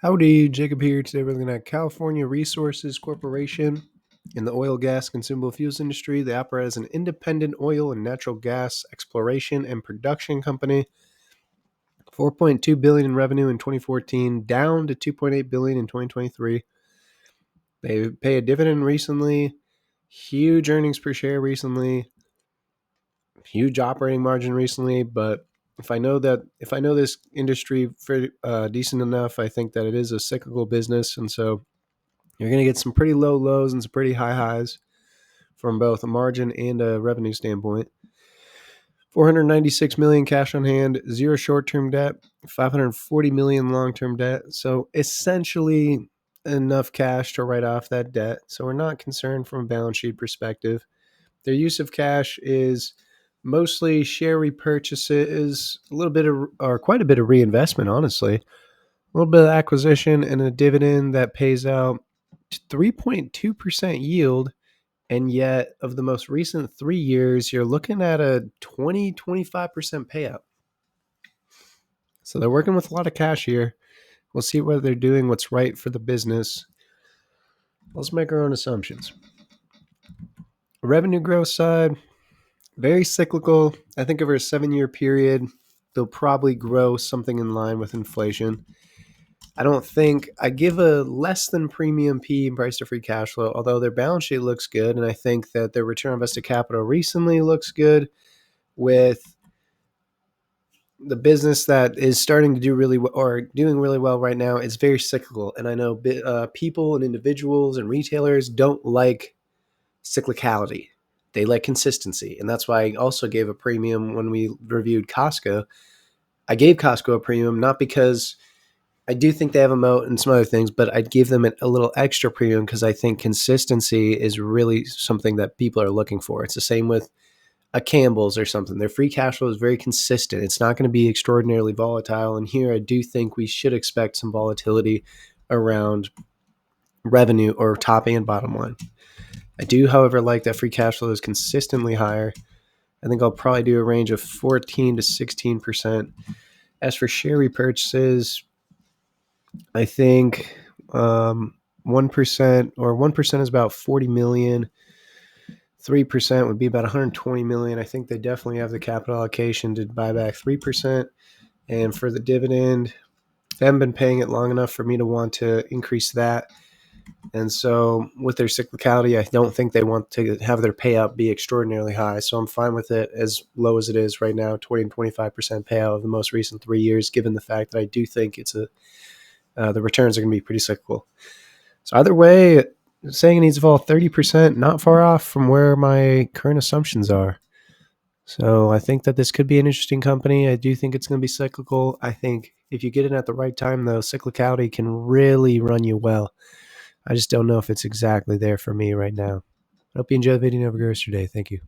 Howdy, Jacob here. Today we're looking at California Resources Corporation. In the oil, gas, consumable fuels industry, they operate as an independent oil and natural gas exploration and production company. $4.2 billion in revenue in 2014, down to $2.8 billion in 2023. They pay a dividend recently, huge earnings per share recently, huge operating margin recently. But if I know this industry for decent enough, I think that it is a cyclical business, and so you're going to get some pretty low lows and some pretty high highs from both a margin and a revenue standpoint. 496 million cash on hand, zero short-term debt, 540 million long-term debt. So essentially enough cash to write off that debt. So we're not concerned from a balance sheet perspective. Their use of cash is mostly share repurchases, a little bit of, or quite a bit of reinvestment, honestly. A little bit of acquisition and a dividend that pays out 3.2% yield. And yet, of the most recent 3 years, you're looking at a 25% payout. So they're working with a lot of cash here. We'll see whether they're doing what's right for the business. Let's make our own assumptions. Revenue growth side, very cyclical. I think over a 7-year period, they'll probably grow something in line with inflation. I give a less than premium P price to free cash flow, although their balance sheet looks good. And I think that their return on invested capital recently looks good with the business that is starting to do really well or doing really well right now. Is very cyclical. And I know people and individuals and retailers don't like cyclicality. They like consistency. And that's why I also gave a premium when we reviewed Costco. I gave Costco a premium, not because I do think they have a moat and some other things, but I'd give them a little extra premium because I think consistency is really something that people are looking for. It's the same with a Campbell's or something. Their free cash flow is very consistent. It's not going to be extraordinarily volatile. And here I do think we should expect some volatility around revenue or top and bottom line. I do, however, like that free cash flow is consistently higher. I think I'll probably do a range of 14 to 16%. As for share repurchases, I think 1% or 1% is about 40 million. 3% would be about 120 million. I think they definitely have the capital allocation to buy back 3%. And for the dividend, they haven't been paying it long enough for me to want to increase that. And so with their cyclicality, I don't think they want to have their payout be extraordinarily high. So I'm fine with it as low as it is right now, 20 and 25% payout of the most recent 3 years, given the fact that I do think the returns are going to be pretty cyclical. So either way, saying it needs to fall 30%, not far off from where my current assumptions are. So I think that this could be an interesting company. I do think it's going to be cyclical. I think if you get in at the right time, though, cyclicality can really run you well. I just don't know if it's exactly there for me right now. I hope you enjoy the video and have a great rest of your day. Thank you.